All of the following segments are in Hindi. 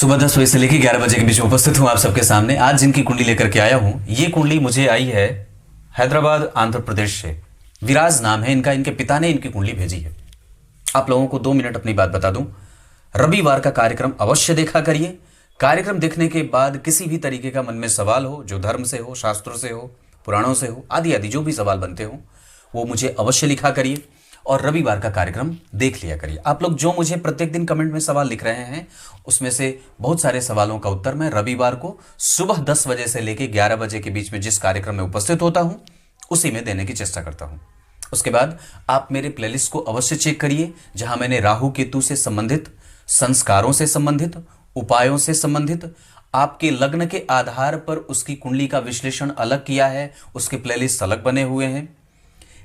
सुबह 10 बजे से लेकर 11 बजे के बीच में उपस्थित हूं आप सबके सामने। आज जिनकी कुंडली लेकर के आया हूं, ये कुंडली मुझे आई है हैदराबाद आंध्र प्रदेश से। विराज नाम है इनका, इनके पिता ने इनकी कुंडली भेजी है। आप लोगों को 2 मिनट अपनी बात बता दूं। रविवार का कार्यक्रम अवश्य देखा करिए। कार्यक्रम देखने के बाद किसी भी तरीके का मन में सवाल हो, जो धर्म से हो, शास्त्रों से हो, पुराणों से हो, आदि आदि जो भी सवाल बनते हो, वो मुझे अवश्य लिखा करिए और रविवार का कार्यक्रम देख लिया करिए। आप लोग जो मुझे प्रत्येक दिन कमेंट में सवाल लिख रहे हैं, उसमें से बहुत सारे सवालों का उत्तर मैं रविवार को सुबह 10 बजे से लेकर 11 बजे के बीच में जिस कार्यक्रम में उपस्थित होता हूं, उसी में देने की चेष्टा करता हूं। उसके बाद आप मेरे प्लेलिस्ट को अवश्य चेक करिए, जहां मैंने राहु केतु से संबंधित, संस्कारों से संबंधित, उपायों से संबंधित, आपके लग्न के आधार पर उसकी कुंडली का विश्लेषण अलग किया है, उसके प्लेलिस्ट अलग बने हुए हैं।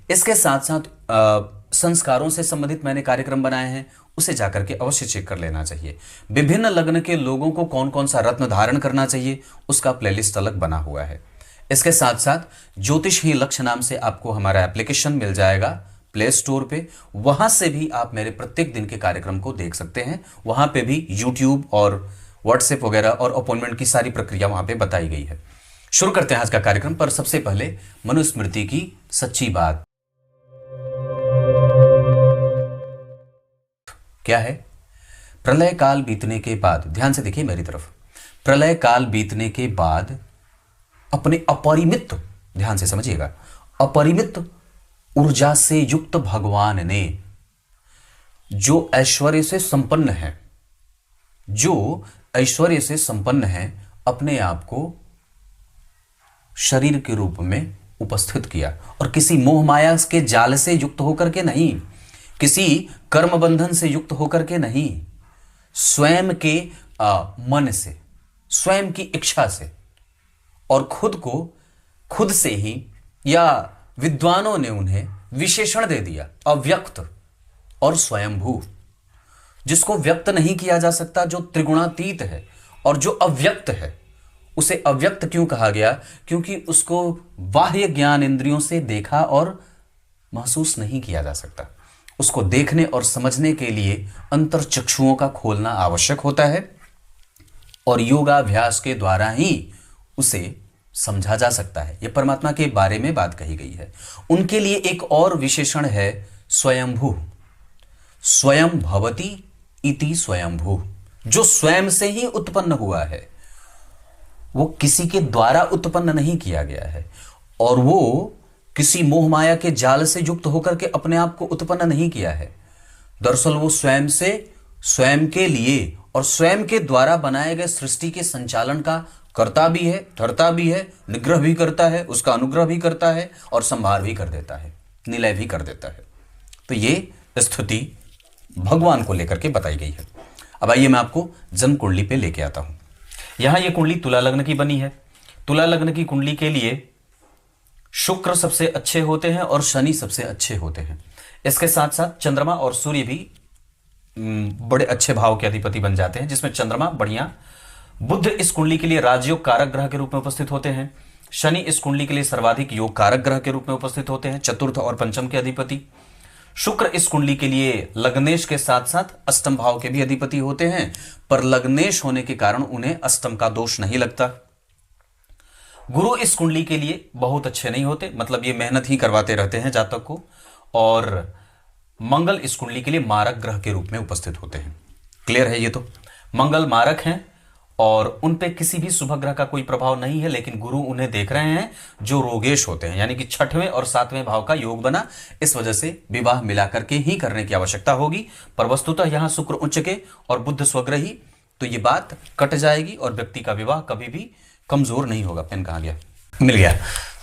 इसके साथ साथ संस्कारों से संबंधित मैंने कार्यक्रम बनाए हैं, उसे जाकर के अवश्य चेक कर लेना चाहिए। विभिन्न लग्न के लोगों को कौन कौन सा रत्न धारण करना चाहिए, उसका प्लेलिस्ट अलग बना हुआ है। इसके साथ साथ ज्योतिष ही लक्ष्य नाम से आपको हमारा एप्लीकेशन मिल जाएगा प्ले स्टोर पे। वहां से भी आप मेरे प्रत्येक दिन के कार्यक्रम को देख सकते हैं। वहां पे भी यूट्यूब और व्हाट्सएप वगैरह और अपॉइंटमेंट की सारी प्रक्रिया वहां पे बताई गई है। शुरू करते हैं आज का कार्यक्रम, पर सबसे पहले मनुस्मृति की सच्ची बात क्या है। प्रलय काल बीतने के बाद, ध्यान से देखिए मेरी तरफ, प्रलय काल बीतने के बाद अपने अपरिमित, ध्यान से समझिएगा, अपरिमित ऊर्जा से युक्त भगवान ने, जो ऐश्वर्य से संपन्न है, जो ऐश्वर्य से संपन्न है, अपने आप को शरीर के रूप में उपस्थित किया। और किसी मोह माया के जाल से युक्त होकर के नहीं, किसी कर्म बंधन से युक्त होकर के नहीं, स्वयं के मन से, स्वयं की इच्छा से, और खुद को खुद से ही, या विद्वानों ने उन्हें विशेषण दे दिया अव्यक्त और स्वयंभू, जिसको व्यक्त नहीं किया जा सकता, जो त्रिगुणातीत है। और जो अव्यक्त है उसे अव्यक्त क्यों कहा गया? क्योंकि उसको बाह्य ज्ञान इंद्रियों से देखा और महसूस नहीं किया जा सकता। उसको देखने और समझने के लिए अंतर चक्षुओं का खोलना आवश्यक होता है, और योगाभ्यास के द्वारा ही उसे समझा जा सकता है। यह परमात्मा के बारे में बात कही गई है। उनके लिए एक और विशेषण है स्वयंभू। स्वयं भवति इति स्वयंभू, जो स्वयं से ही उत्पन्न हुआ है, वो किसी के द्वारा उत्पन्न नहीं किया गया है, और वो किसी मोह माया के जाल से युक्त होकर के अपने आप को उत्पन्न नहीं किया है। दरअसल वो स्वयं से, स्वयं के लिए और स्वयं के द्वारा बनाए गए सृष्टि के संचालन का करता भी है, धरता भी है, निग्रह भी करता है, उसका अनुग्रह भी करता है, और संभार भी कर देता है, निलय भी कर देता है। तो ये स्थिति भगवान को लेकर के बताई गई है। अब आइए मैं आपको जन्म कुंडली पे लेके आता हूं। यहां ये कुंडली तुला लग्न की बनी है। तुला लग्न की कुंडली के लिए शुक्र सबसे अच्छे होते हैं और शनि सबसे अच्छे होते हैं। इसके साथ साथ चंद्रमा और सूर्य भी बड़े अच्छे भाव के अधिपति बन जाते हैं, जिसमें चंद्रमा बढ़िया। बुध इस कुंडली के लिए राजयोग कारक ग्रह के रूप में उपस्थित होते हैं। शनि इस कुंडली के लिए सर्वाधिक योग कारक ग्रह के रूप में उपस्थित होते हैं, चतुर्थ और पंचम के अधिपति। शुक्र इस कुंडली के लिए लग्नेश के साथ साथ अष्टम भाव के भी अधिपति होते हैं, पर लग्नेश होने के कारण उन्हें अष्टम का दोष नहीं लगता। गुरु इस कुंडली के लिए बहुत अच्छे नहीं होते, मतलब ये मेहनत ही करवाते रहते हैं जातक को। और मंगल इस कुंडली के लिए मारक ग्रह के रूप में उपस्थित होते हैं। क्लियर है? ये तो मंगल मारक हैं और उन पे किसी भी शुभ ग्रह का कोई प्रभाव नहीं है, लेकिन गुरु उन्हें देख रहे हैं जो रोगेश होते हैं, यानी कि 6वें और 7वें भाव का योग बना। इस वजह से विवाह मिलाकर के ही करने की आवश्यकता होगी। पर वस्तुतः यहां शुक्र उच्च के और बुध स्वग्रही, तो ये बात कट जाएगी और व्यक्ति का विवाह कभी भी कमजोर नहीं होगा। पेन कहां गया? मिल गया।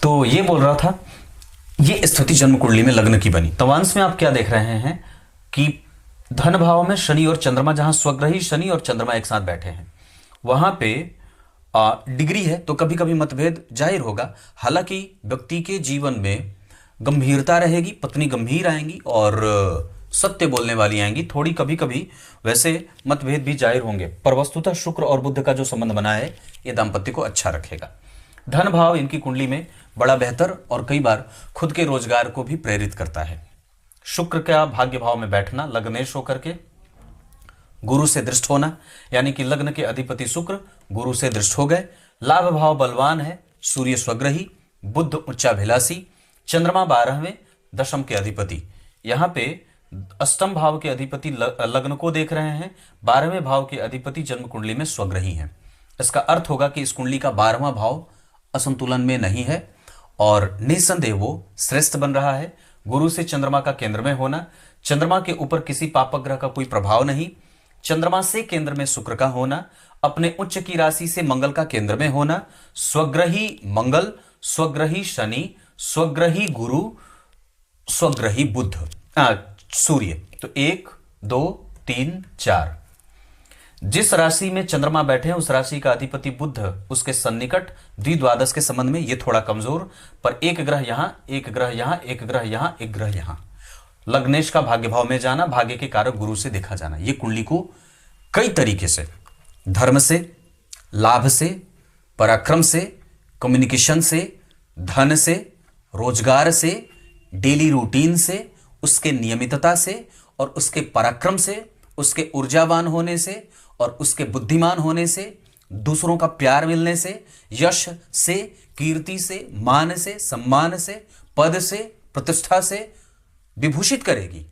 तो ये बोल रहा था, ये स्थिति जन्म कुंडली में लग्न की बनी। तवांश में आप क्या देख रहे हैं कि धन भाव में शनि और चंद्रमा, जहां स्वग्रही शनि और चंद्रमा एक साथ बैठे हैं, वहां पे डिग्री है, तो कभी कभी मतभेद जाहिर होगा। हालांकि व्यक्ति के जीवन में गंभीरता रहेगी, पत्नी गंभीर आएंगी और सत्य बोलने वाली आएंगी। थोड़ी कभी कभी वैसे मतभेद भी जाहिर होंगे, पर वस्तुतः शुक्र और बुध का जो संबंध बना है, ये दाम्पत्य को अच्छा रखेगा। धन भाव इनकी कुंडली में बड़ा बेहतर और कई बार खुद के रोजगार को भी प्रेरित करता है। शुक्र का भाग्य भाव में बैठना लग्नेश होकर के, गुरु से दृष्ट होना, यानी कि लग्न के अधिपति शुक्र गुरु से दृष्ट हो गए। लाभ भाव बलवान है, सूर्य स्वग्रही, बुध उच्चाभिलाषी, चंद्रमा 12वें दशम के अधिपति। यहाँ पे अष्टम भाव के अधिपति लग्न को देख रहे हैं, 12वें भाव के अधिपति जन्म कुंडली में स्वग्रही हैं। इसका अर्थ होगा कि इस कुंडली का 12वां भाव असंतुलन में नहीं है और निसंदेह वो श्रेष्ठ बन रहा है। गुरु से चंद्रमा का केंद्र में होना, चंद्रमा के ऊपर किसी पापक ग्रह का कोई प्रभाव नहीं, चंद्रमा से केंद्र में शुक्र का होना, अपने उच्च की राशि से मंगल का केंद्र में होना, स्वग्रही मंगल, स्वग्रही शनि, स्वग्रही गुरु, स्वग्रही बुध, सूर्य। तो 1 2 3 4, जिस राशि में चंद्रमा बैठे हैं उस राशि का अधिपति बुध उसके सन्निकट द्विद्वादश के संबंध में ये थोड़ा कमजोर, पर एक ग्रह यहां, एक ग्रह यहां, एक ग्रह यहां, एक ग्रह यहां। लग्नेश का भाग्य भाव में जाना, भाग्य के कारक गुरु से देखा जाना, ये कुंडली को कई तरीके से, धर्म से, लाभ से, पराक्रम से, कम्युनिकेशन से, धन से, रोजगार से, डेली रूटीन से, उसके नियमितता से और उसके पराक्रम से, उसके ऊर्जावान होने से और उसके बुद्धिमान होने से, दूसरों का प्यार मिलने से, यश से, कीर्ति से, मान से, सम्मान से, पद से, प्रतिष्ठा से विभूषित करेगी।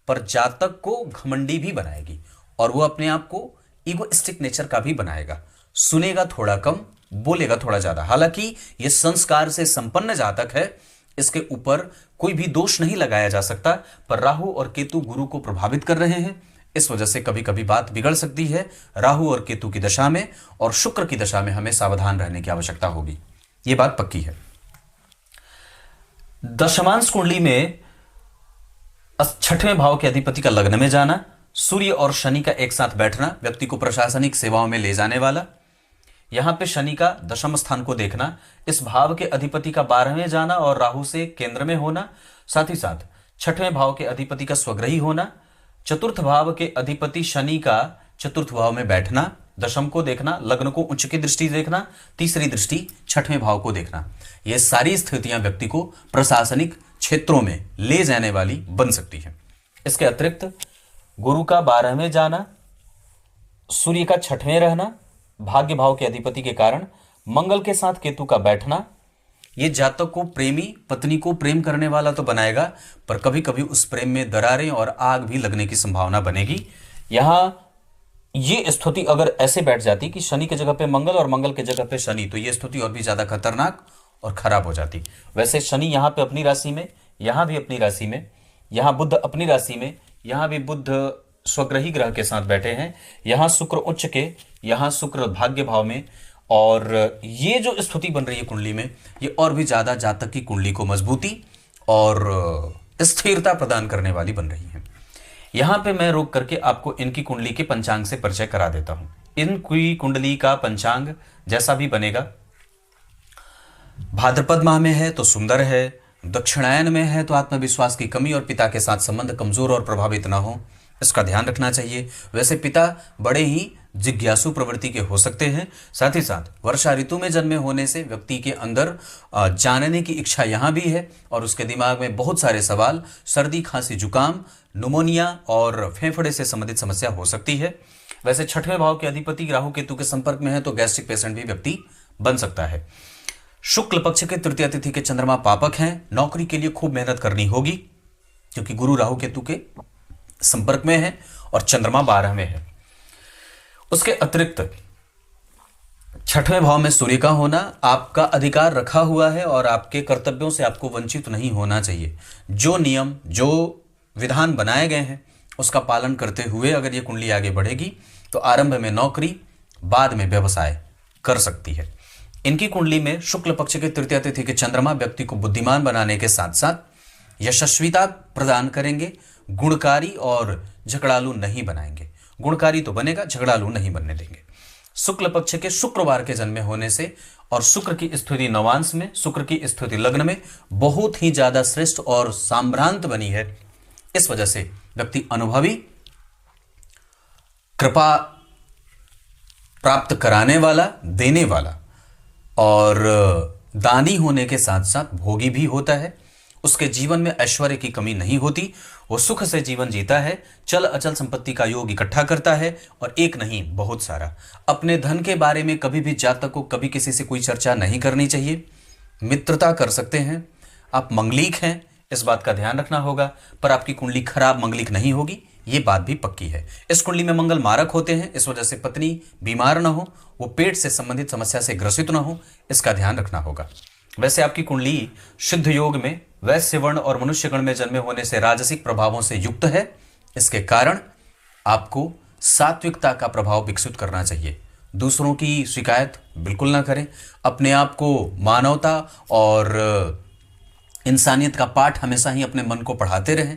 पर जातक को घमंडी भी बनाएगी और वो अपने आप को ईगोइस्टिक नेचर का भी बनाएगा। सुनेगा थोड़ा कम, बोलेगा थोड़ा ज्यादा। हालांकि ये संस्कार से संपन्न जातक है, इसके ऊपर कोई भी दोष नहीं लगाया जा सकता, पर राहु और केतु गुरु को प्रभावित कर रहे हैं, इस वजह से कभी कभी बात बिगड़ सकती है। राहु और केतु की दशा में और शुक्र की दशा में हमें सावधान रहने की आवश्यकता होगी, ये बात पक्की है। दशमांश कुंडली में 6वें भाव के अधिपति का लग्न में जाना, सूर्य और शनि का एक साथ बैठना व्यक्ति को प्रशासनिक सेवाओं में ले जाने वाला। यहां पे शनि का दशम स्थान को देखना, इस भाव के अधिपति का 12वें जाना और राहु से केंद्र में होना, साथ ही साथ 6वें भाव के अधिपति का स्वग्रही होना, चतुर्थ भाव के अधिपति शनि का चतुर्थ भाव में बैठना, दशम को देखना, लग्न को उच्च की दृष्टि देखना, तीसरी दृष्टि 6वें भाव को देखना। ये सारी स्थितियां व्यक्ति को प्रशासनिक क्षेत्रों में ले जाने वाली बन सकती है। इसके अतिरिक्त गुरु का 12वें जाना, सूर्य का 6वें रहना, भाग्य भाव के अधिपति के कारण मंगल के साथ केतु का बैठना, ये जातक को प्रेमी, पत्नी को प्रेम करने वाला तो बनाएगा, पर कभी कभी उस प्रेम में दरारें और आग भी लगने की संभावना बनेगी। यहां ये स्थिति अगर ऐसे बैठ जाती कि शनि की जगह पे मंगल और मंगल की जगह पे शनि, तो ये स्थिति और भी ज्यादा खतरनाक और खराब हो जाती। वैसे शनि यहां पे अपनी राशि में, यहां भी अपनी राशि में, यहां बुध अपनी राशि में, यहां भी बुध स्वग्रही ग्रह के साथ बैठे हैं, यहां शुक्र उच्च के, यहां शुक्र भाग्य भाव में, और ये जो स्थिति बन रही है कुंडली में, ये और भी ज्यादा जातक की कुंडली को मजबूती और स्थिरता प्रदान करने वाली बन रही है। यहां पे मैं रोक करके आपको इनकी कुंडली के पंचांग से परिचय करा देता हूं। इनकी कुंडली का पंचांग जैसा भी बनेगा, भाद्रपद माह में है तो सुंदर है, दक्षिणायन में है तो आत्मविश्वास की कमी और पिता के साथ संबंध कमजोर और प्रभावित ना हो, इसका ध्यान रखना चाहिए। वैसे पिता बड़े ही जिज्ञासु प्रवृत्ति के हो सकते हैं, साथ ही साथ वर्षा ऋतु में जन्मे होने से व्यक्ति के अंदर जानने की इच्छा यहाँ भी है और उसके दिमाग में बहुत सारे सवाल, सर्दी, खांसी, जुकाम, नुमोनिया और फेफड़े से संबंधित समस्या हो सकती है। वैसे 6वें भाव के अधिपति राहु केतु के संपर्क में है तो गैस्ट्रिक पेशेंट भी व्यक्ति बन सकता है। शुक्ल पक्ष के तृतीय तिथि के चंद्रमा पापक हैं, नौकरी के लिए खूब मेहनत करनी होगी क्योंकि गुरु राहु केतु के संपर्क में है और चंद्रमा 12 में है। उसके अतिरिक्त 6वें भाव में सूर्य का होना, आपका अधिकार रखा हुआ है और आपके कर्तव्यों से आपको वंचित नहीं होना चाहिए। जो नियम, जो विधान बनाए गए हैं उसका पालन करते हुए अगर ये कुंडली आगे बढ़ेगी तो आरंभ में नौकरी, बाद में व्यवसाय कर सकती है। इनकी कुंडली में शुक्ल पक्ष के तृतीय तिथि के चंद्रमा व्यक्ति को बुद्धिमान बनाने के साथ साथ यशस्विता प्रदान करेंगे, गुणकारी और झगड़ालू नहीं बनाएंगे। गुणकारी तो बनेगा, झगड़ालू नहीं बनने देंगे। शुक्ल पक्ष के शुक्रवार के जन्मे होने से और शुक्र की स्थिति नवांश में, शुक्र की स्थिति लग्न में बहुत ही ज्यादा श्रेष्ठ और साम्रांत बनी है। इस वजह से व्यक्ति अनुभवी, कृपा प्राप्त कराने वाला, देने वाला और दानी होने के साथ साथ भोगी भी होता है। उसके जीवन में ऐश्वर्य की कमी नहीं होती, वो सुख से जीवन जीता है, चल अचल संपत्ति का योग इकट्ठा करता है, और एक नहीं बहुत सारा। अपने धन के बारे में कभी भी जातक को कभी किसी से कोई चर्चा नहीं करनी चाहिए। मित्रता कर सकते हैं, आप मंगलिक हैं, इस बात का ध्यान रखना होगा, पर आपकी कुंडली खराब मंगलिक नहीं होगी, ये बात भी पक्की है। इस कुंडली में मंगल मारक होते हैं, इस वजह से पत्नी बीमार ना हो, वो पेट से संबंधित समस्या से ग्रसित ना हो, इसका ध्यान रखना होगा। वैसे आपकी कुंडली सिद्ध योग में वैश्य वर्ण और मनुष्य गण में जन्मे होने से राजसिक प्रभावों से युक्त है। इसके कारण आपको सात्विकता का प्रभाव विकसित करना चाहिए। दूसरों की शिकायत बिल्कुल ना करें, अपने आप को मानवता और इंसानियत का पाठ हमेशा ही अपने मन को पढ़ाते रहें।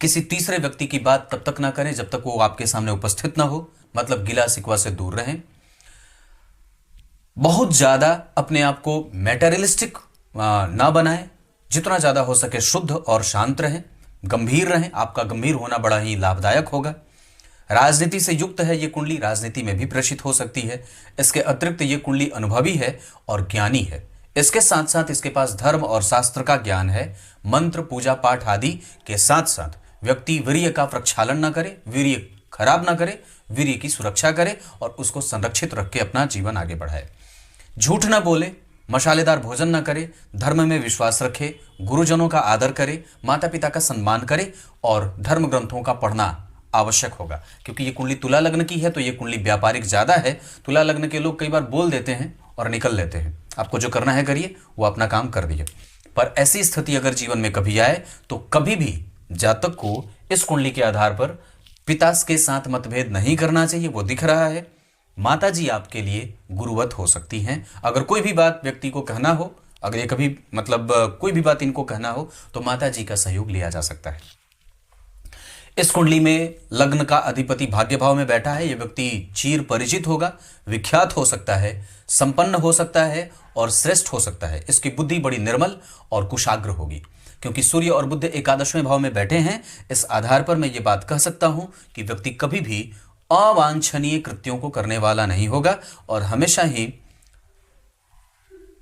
किसी तीसरे व्यक्ति की बात तब तक ना करें जब तक वो आपके सामने उपस्थित ना हो, मतलब गिला शिकवा से दूर रहें। बहुत ज्यादा अपने आप को मैटेरियलिस्टिक ना बनाएं, जितना ज्यादा हो सके शुद्ध और शांत रहें, गंभीर रहें। आपका गंभीर होना बड़ा ही लाभदायक होगा। राजनीति से युक्त है ये कुंडली, राजनीति में भी प्रेषित हो सकती है। इसके अतिरिक्त ये कुंडली अनुभवी है और ज्ञानी है। इसके साथ साथ इसके पास धर्म और शास्त्र का ज्ञान है। मंत्र पूजा पाठ आदि के साथ साथ व्यक्ति वीर्य का प्रक्षालन ना करे, वीर्य खराब ना करे, वीर्य की सुरक्षा करे और उसको संरक्षित रख के अपना जीवन आगे बढ़ाए। झूठ ना बोले, मसालेदार भोजन ना करे, धर्म में विश्वास रखे, गुरुजनों का आदर करे, माता पिता का सम्मान करे और धर्म ग्रंथों का पढ़ना आवश्यक होगा। क्योंकि ये कुंडली तुला लग्न की है तो ये कुंडली व्यापारिक ज्यादा है। तुला लग्न के लोग कई बार बोल देते हैं और निकल लेते हैं। आपको जो करना है करिए, वो अपना काम कर दिए। पर ऐसी स्थिति अगर जीवन में कभी आए तो कभी भी जातक को इस कुंडली के आधार पर पिता के साथ मतभेद नहीं करना चाहिए। वो दिख रहा है। माता जी आपके लिए गुरुवत हो सकती हैं। अगर कोई भी बात व्यक्ति को कहना हो, अगर ये कभी कोई भी बात इनको कहना हो तो माता जी का सहयोग लिया जा सकता है। इस कुंडली में लग्न का अधिपति भाग्य भाव में बैठा है। यह व्यक्ति चीर परिचित होगा, विख्यात हो सकता है, संपन्न हो सकता है और श्रेष्ठ हो सकता है। इसकी बुद्धि बड़ी निर्मल और कुशाग्र होगी। क्योंकि सूर्य और बुध एकादशवें भाव में बैठे हैं, इस आधार पर मैं ये बात कह सकता हूं कि व्यक्ति कभी भी अवांछनीय कृत्यों को करने वाला नहीं होगा और हमेशा ही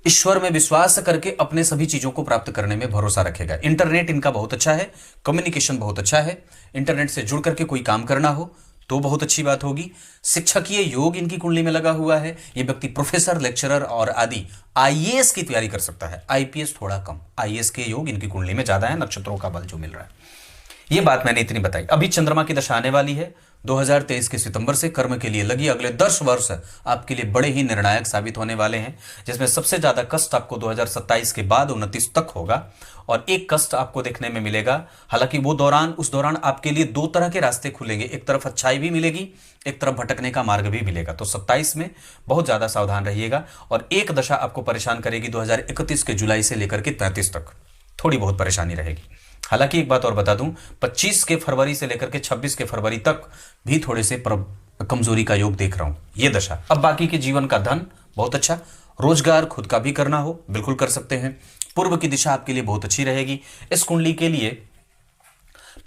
ईश्वर में विश्वास करके अपने सभी चीजों को प्राप्त करने में भरोसा रखेगा। इंटरनेट इनका बहुत अच्छा है, कम्युनिकेशन बहुत अच्छा है। इंटरनेट से जुड़ करके कोई काम करना हो तो बहुत अच्छी बात होगी। शिक्षकीय योग इनकी कुंडली में लगा हुआ है। ये व्यक्ति प्रोफेसर, लेक्चरर और आदि आईएएस की तैयारी कर सकता है। आईपीएस थोड़ा कम, आईएएस के योग इनकी कुंडली में ज्यादा है। नक्षत्रों का बल जो मिल रहा है, ये बात मैंने इतनी बताई। अभी चंद्रमा की दशा आने वाली है 2023 के सितंबर से कर्म के लिए लगी। अगले 10 वर्ष आपके लिए बड़े ही निर्णायक साबित होने वाले हैं, जिसमें सबसे ज्यादा कष्ट आपको 2027 के बाद 29 तक होगा और एक कष्ट आपको देखने में मिलेगा। हालांकि उस दौरान आपके लिए दो तरह के रास्ते खुलेंगे। एक तरफ अच्छाई भी मिलेगी, एक तरफ भटकने का मार्ग भी मिलेगा। तो 27 में बहुत ज्यादा सावधान रहिएगा। और एक दशा आपको परेशान करेगी 2031 के जुलाई से लेकर के 33 तक, थोड़ी बहुत परेशानी रहेगी। हालांकि एक बात और बता दूं, 25 के फरवरी से लेकर के 26 के फरवरी तक भी थोड़े से कमजोरी का योग देख रहा हूं, ये दशा। अब बाकी के जीवन का धन बहुत अच्छा, रोजगार खुद का भी करना हो बिल्कुल कर सकते हैं। पूर्व की दिशा आपके लिए बहुत अच्छी रहेगी। इस कुंडली के लिए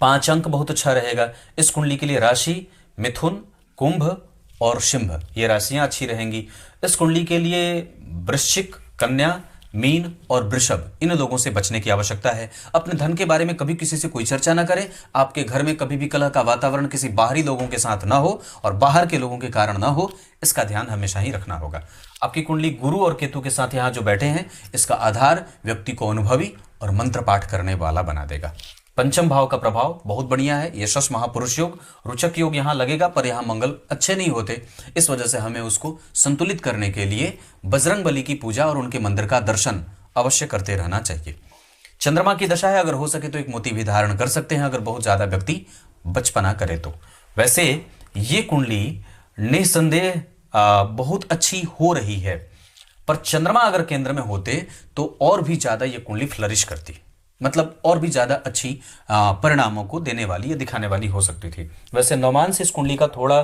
5 अंक बहुत अच्छा रहेगा। इस कुंडली के लिए राशि मिथुन, कुंभ और सिंह, ये राशियां अच्छी रहेंगी। इस कुंडली के लिए वृश्चिक, कन्या, मीन और वृषभ, इन लोगों से बचने की आवश्यकता है। अपने धन के बारे में कभी किसी से कोई चर्चा ना करें। आपके घर में कभी भी कलह का वातावरण किसी बाहरी लोगों के साथ ना हो और बाहर के लोगों के कारण ना हो, इसका ध्यान हमेशा ही रखना होगा। आपकी कुंडली गुरु और केतु के साथ यहाँ जो बैठे हैं, इसका आधार व्यक्ति को अनुभवी और मंत्र पाठ करने वाला बना देगा। पंचम भाव का प्रभाव बहुत बढ़िया है। यशस महापुरुष योग, रुचक योग यहाँ लगेगा, पर यहाँ मंगल अच्छे नहीं होते। इस वजह से हमें उसको संतुलित करने के लिए बजरंग बली की पूजा और उनके मंदिर का दर्शन अवश्य करते रहना चाहिए। चंद्रमा की दशा है, अगर हो सके तो एक मोती भी धारण कर सकते हैं, अगर बहुत ज्यादा व्यक्ति बचपना करे तो। वैसे ये कुंडली निसंदेह बहुत अच्छी हो रही है, पर चंद्रमा अगर केंद्र में होते तो और भी ज्यादा ये कुंडली फ्लरिश करती, मतलब और भी ज्यादा अच्छी परिणामों को देने वाली या दिखाने वाली हो सकती थी। वैसे नवमान से इस कुंडली का थोड़ा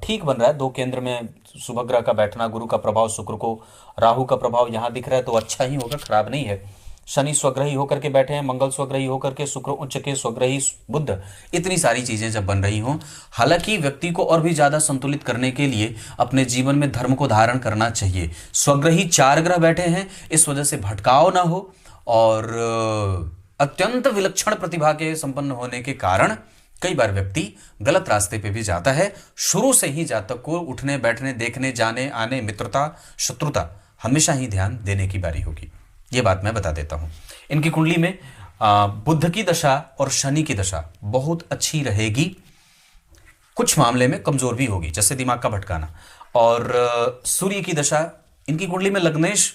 ठीक बन रहा है। 2 केंद्र में शुभ ग्रह का बैठना, गुरु का प्रभाव, शुक्र को राहु का प्रभाव यहाँ दिख रहा है, तो अच्छा ही होगा, खराब नहीं है। शनि स्वग्रही होकर के बैठे हैं, मंगल स्वग्रही होकर के, शुक्र उच्च के स्वग्रही, बुध, इतनी सारी चीजें जब बन रही हों, हालांकि व्यक्ति को और भी ज्यादा संतुलित करने के लिए अपने जीवन में धर्म को धारण करना चाहिए। स्वग्रही 4 ग्रह बैठे हैं, इस वजह से भटकाव ना हो और अत्यंत विलक्षण प्रतिभा के संपन्न होने के कारण कई बार व्यक्ति गलत रास्ते पे भी जाता है। शुरू से ही जातक को उठने बैठने देखने जाने आने मित्रता शत्रुता हमेशा ही ध्यान देने की बारी होगी। ये बात मैं बता देता हूं। इनकी कुंडली में बुध की दशा और शनि की दशा बहुत अच्छी रहेगी, कुछ मामले में कमजोर भी होगी जैसे दिमाग का भटकाना। और सूर्य की दशा इनकी कुंडली में लग्नेश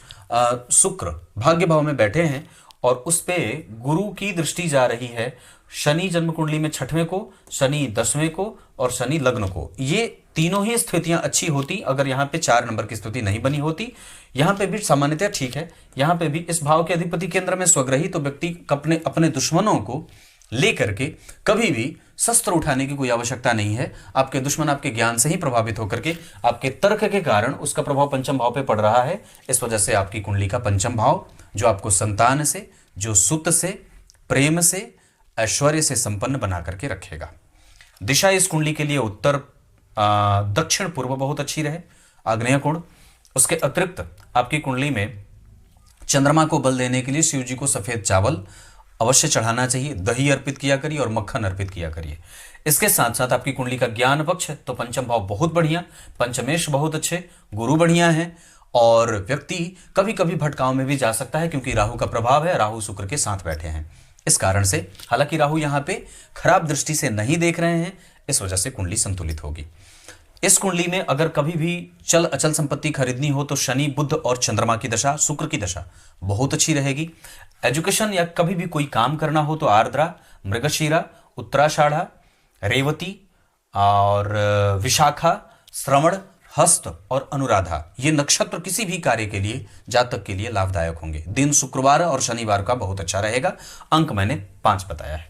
शुक्र भाग्य भाव में बैठे हैं और उस पे गुरु की दृष्टि जा रही है। शनि जन्म कुंडली में 6वें को, शनि 10वें को और शनि लग्न को। ये तीनों ही स्थितियां अच्छी होती अगर यहाँ पे 4 नंबर की स्थिति नहीं बनी होती। यहाँ पे भी सामान्यतः ठीक है। यहाँ पे भी इस भाव के अधिपति केंद्र में स्वग्रही, तो व्यक्ति अपने दुश्मनों को लेकर के कभी भी शस्त्र उठाने की कोई आवश्यकता नहीं है। आपके दुश्मन आपके ज्ञान से ही प्रभावित होकर के आपके तर्क के कारण उसका प्रभाव पंचम भाव पे पड़ रहा है। इस वजह से आपकी कुंडली का पंचम भाव जो आपको संतान से, जो सुत से, प्रेम से, ऐश्वर्य से संपन्न बना करके रखेगा। दिशा इस कुंडली के लिए उत्तर दक्षिण पूर्व बहुत अच्छी रहे, आग्नेय कोण। उसके अतिरिक्त आपकी कुंडली में चंद्रमा को बल देने के लिए शिव जी को सफेद चावल अवश्य चढ़ाना चाहिए, दही अर्पित किया करिए और मक्खन अर्पित किया करिए। इसके साथ साथ आपकी कुंडली का ज्ञान पक्ष तो पंचम भाव बहुत बढ़िया, पंचमेश बहुत अच्छे, गुरु बढ़िया है और व्यक्ति कभी कभी भटकाव में भी जा सकता है क्योंकि राहु का प्रभाव है, राहु शुक्र के साथ बैठे हैं। इस कारण से हालांकि राहु यहाँ पे खराब दृष्टि से नहीं देख रहे हैं, इस वजह से कुंडली संतुलित होगी। इस कुंडली में अगर कभी भी चल अचल संपत्ति खरीदनी हो तो शनि, बुध और चंद्रमा की दशा, शुक्र की दशा बहुत अच्छी रहेगी। एजुकेशन या कभी भी कोई काम करना हो तो आर्द्रा, मृगशीरा, उत्तराषाढ़ा, रेवती और विशाखा, श्रवण, हस्त और अनुराधा ये नक्षत्र किसी भी कार्य के लिए जातक के लिए लाभदायक होंगे। दिन शुक्रवार और शनिवार का बहुत अच्छा रहेगा। अंक मैंने 5 बताया है।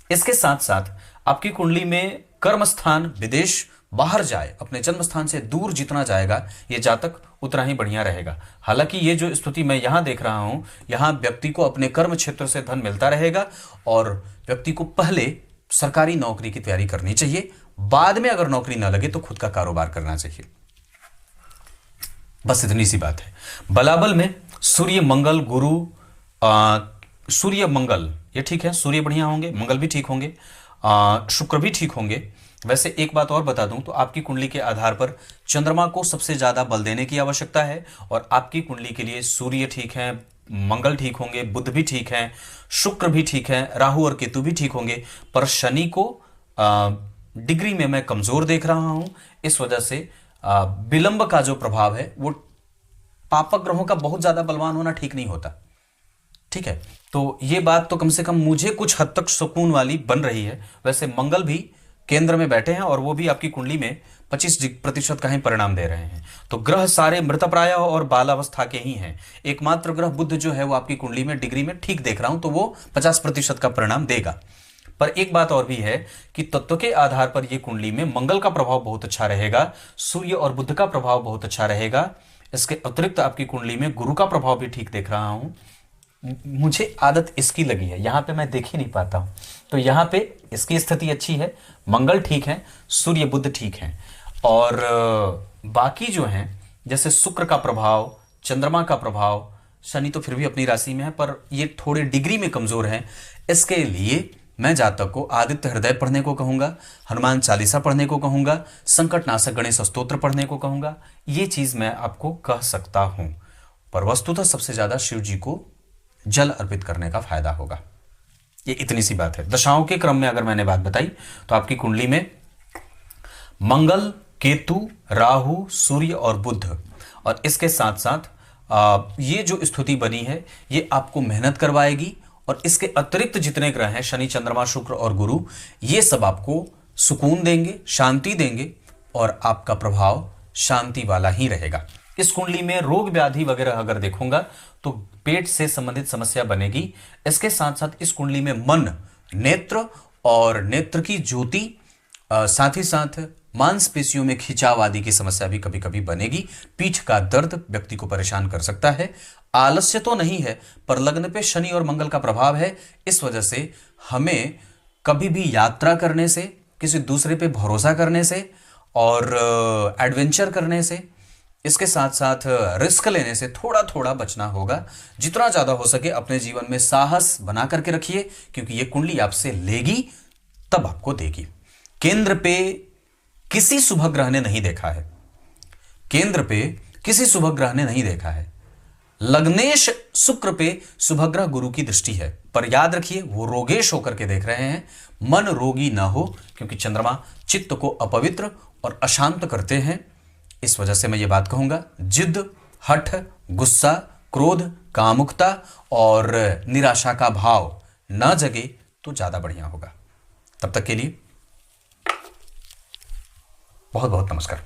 इसके साथ साथ आपकी कुंडली में कर्म स्थान, विदेश, बाहर जाए, अपने जन्म स्थान से दूर जितना जाएगा ये जातक उतना ही बढ़िया रहेगा। हालांकि ये जो स्थिति मैं यहां देख रहा हूं, यहां व्यक्ति को अपने कर्म क्षेत्र से धन मिलता रहेगा और व्यक्ति को पहले सरकारी नौकरी की तैयारी करनी चाहिए, बाद में अगर नौकरी ना लगे तो खुद का कारोबार करना चाहिए। बस इतनी सी बात है। बलाबल में सूर्य, मंगल, गुरु, सूर्य मंगल ये ठीक है, सूर्य बढ़िया होंगे, मंगल भी ठीक होंगे, शुक्र भी ठीक होंगे। वैसे एक बात और बता दूं तो आपकी कुंडली के आधार पर चंद्रमा को सबसे ज्यादा बल देने की आवश्यकता है और आपकी कुंडली के लिए सूर्य ठीक है, मंगल ठीक होंगे, बुध भी ठीक है, शुक्र भी ठीक है, राहु और केतु भी ठीक होंगे। पर शनि को डिग्री में मैं कमजोर देख रहा हूं, इस वजह से विलंब का जो प्रभाव है वो पापक ग्रहों का बहुत ज्यादा बलवान होना ठीक नहीं होता। ठीक है, तो ये बात तो कम से कम मुझे कुछ हद तक सुकून वाली बन रही है। वैसे मंगल भी केंद्र में बैठे हैं और वो भी आपकी कुंडली में 25% का ही परिणाम दे रहे हैं। तो ग्रह सारे मृतप्राय और बालावस्था के ही हैं। एकमात्र ग्रह बुध जो है वो आपकी कुंडली में डिग्री में ठीक देख रहा हूं तो वो 50% का परिणाम देगा। पर एक बात और भी है कि तत्व के आधार पर ये कुंडली में मंगल का प्रभाव बहुत अच्छा रहेगा, सूर्य और बुध का प्रभाव बहुत अच्छा रहेगा। इसके अतिरिक्त आपकी कुंडली में गुरु का प्रभाव भी ठीक देख रहा हूं। मुझे आदत इसकी लगी है, यहां पे मैं देख ही नहीं पाता हूं, तो यहां पे इसकी स्थिति अच्छी है, मंगल ठीक है, सूर्य बुध ठीक है और बाकी जो हैं जैसे शुक्र का प्रभाव, चंद्रमा का प्रभाव, शनि तो फिर भी अपनी राशि में है पर ये थोड़े डिग्री में कमजोर हैं। इसके लिए मैं जातक को आदित्य हृदय पढ़ने को कहूंगा, हनुमान चालीसा पढ़ने को कहूंगा, संकटनाशक गणेश स्तोत्र पढ़ने को कहूंगा। ये चीज मैं आपको कह सकता हूं, पर वस्तुतः सबसे ज्यादा शिव जी को जल अर्पित करने का फायदा होगा। ये इतनी सी बात है। दशाओं के क्रम में अगर मैंने बात बताई तो आपकी कुंडली में मंगल, केतु, राहु, सूर्य और बुध और इसके साथ साथ ये जो स्थिति बनी है ये आपको मेहनत करवाएगी और इसके अतिरिक्त जितने ग्रह हैं शनि, चंद्रमा, शुक्र और गुरु ये सब आपको सुकून देंगे, शांति देंगे और आपका प्रभाव शांति वाला ही रहेगा। इस कुंडली में रोग व्याधि वगैरह अगर देखूंगा तो पेट से संबंधित समस्या बनेगी। इसके साथ साथ इस कुंडली में मन, नेत्र और नेत्र की ज्योति, साथ ही साथ मांसपेशियों में खिंचाव आदि की समस्या भी कभी कभी बनेगी। पीठ का दर्द व्यक्ति को परेशान कर सकता है। आलस्य तो नहीं है पर लग्न पे शनि और मंगल का प्रभाव है, इस वजह से हमें कभी भी यात्रा करने से, किसी दूसरे पे भरोसा करने से और एडवेंचर करने से इसके साथ साथ रिस्क लेने से थोड़ा थोड़ा बचना होगा। जितना ज्यादा हो सके अपने जीवन में साहस बना करके रखिए, क्योंकि ये कुंडली आपसे लेगी तब आपको देगी। केंद्र पे किसी शुभ ग्रह ने नहीं देखा है, केंद्र पे किसी शुभ ग्रह ने नहीं देखा है। लग्नेश शुक्र पे शुभ ग्रह गुरु की दृष्टि है, पर याद रखिए वो रोगेश होकर के देख रहे हैं। मन रोगी ना हो, क्योंकि चंद्रमा चित्त को अपवित्र और अशांत करते हैं। इस वजह से मैं ये बात कहूंगा, जिद, हठ, गुस्सा, क्रोध, कामुकता और निराशा का भाव न जगे तो ज्यादा बढ़िया होगा। तब तक के लिए बहुत बहुत नमस्कार।